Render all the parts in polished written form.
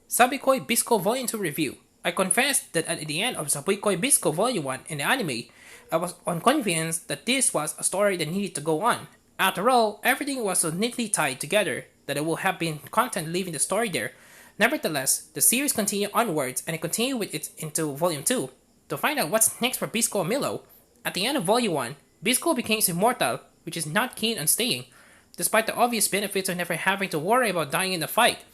Sabikui Bisco Volume 2 Review. I confess that at the end of Sabikui Bisco Volume 1 in the anime, I was unconvinced that this was a story that needed to go on. After all, everything was so neatly tied together that it would have been content leaving the story there. Nevertheless, the series continued onwards and it continued with it into Volume 2. To find out what's next for Bisco and Milo, at the end of Volume 1, Bisco becomes immortal, which is not keen on staying, despite the obvious benefits of never having to worry about dying in the fight.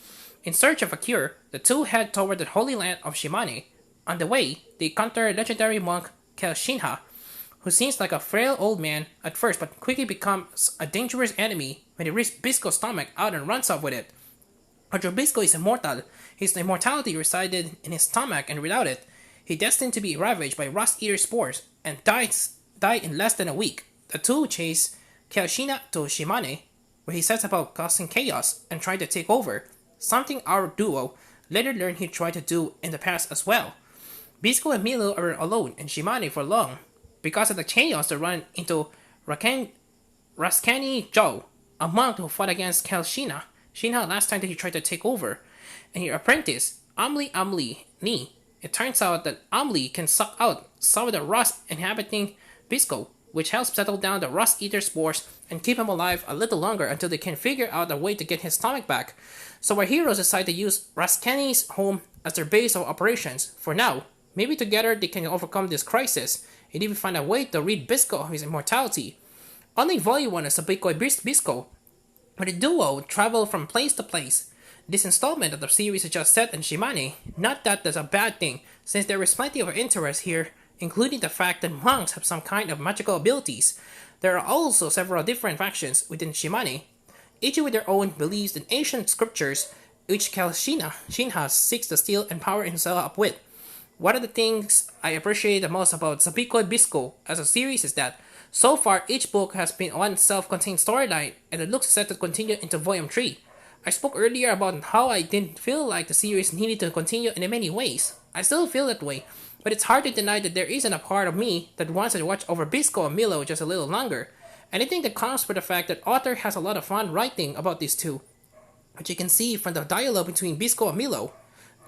In search of a cure, the two head toward the holy land of Shimane. On the way, they encounter legendary monk Shinha, who seems like a frail old man at first but quickly becomes a dangerous enemy when he risks Bisco's stomach out and runs off with it. Although Bisco is immortal, his immortality resided in his stomach, and without it, he destined to be ravaged by rust-eater spores and die in less than a week. The two chase Shina to Shimane, where he sets about causing chaos and trying to take over, something our duo later learned he tried to do in the past as well. Bisco and Milo are alone in Shimane for long. Because of the chaos, they run into Raskani Joe, a monk who fought against Shina last time that he tried to take over, and her apprentice, Amli Ni. It turns out that Amli can suck out some of the rust inhabiting Bisco, which helps settle down the rust-eater spores and keep him alive a little longer until they can figure out a way to get his stomach back. So our heroes decide to use Raskani's home as their base of operations for now. Maybe together they can overcome this crisis and even find a way to rid Bisco of his immortality. Unlike Volume 1 of Sabikui Bisco, where the duo travel from place to place, this installment of the series is just set in Shimane. Not that that's a bad thing, since there is plenty of interest here, including the fact that monks have some kind of magical abilities. There are also several different factions within Shimane, each with their own beliefs in ancient scriptures, which Shinha seeks to steal and power himself up with. One of the things I appreciate the most about Sabikui Bisco as a series is that so far each book has been one self-contained storyline, and it looks set to continue into Volume 3. I spoke earlier about how I didn't feel like the series needed to continue in many ways. I still feel that way, but it's hard to deny that there isn't a part of me that wants to watch over Bisco and Milo just a little longer. And I think that comes from the fact that author has a lot of fun writing about these two, which you can see from the dialogue between Bisco and Milo.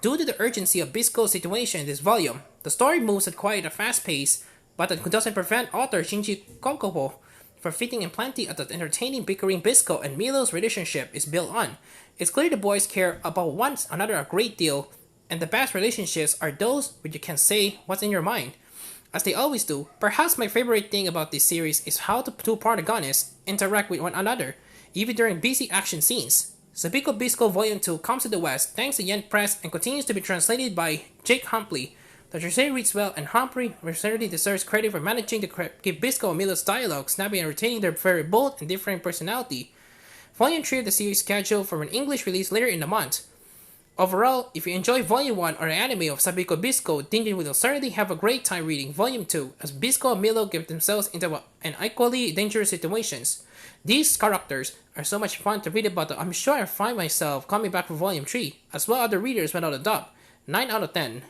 Due to the urgency of Bisco's situation in this volume, the story moves at quite a fast pace, but that doesn't prevent author Shinji Kokobo from fitting in plenty of the entertaining bickering Bisco and Milo's relationship is built on. It's clear the boys care about one another a great deal, and the best relationships are those where you can say what's in your mind. As they always do, perhaps my favorite thing about this series is how the two protagonists interact with one another, even during busy action scenes. Sabikui Bisco Volume 2 comes to the West thanks to Yen Press and continues to be translated by Jake Humpley. The Jose reads well, and Humphrey certainly deserves credit for managing to keep Bisco and Milo's dialogue snappy and retaining their very bold and different personality. Volume 3 of the series is scheduled for an English release later in the month. Overall, if you enjoy Volume 1 or the anime of Sabikui Bisco, then you will certainly have a great time reading Volume 2 as Bisco and Milo get themselves into an equally dangerous situations. These characters are so much fun to read about that I'm sure I find myself coming back for Volume 3, as well other readers without a doubt. 9 out of 10.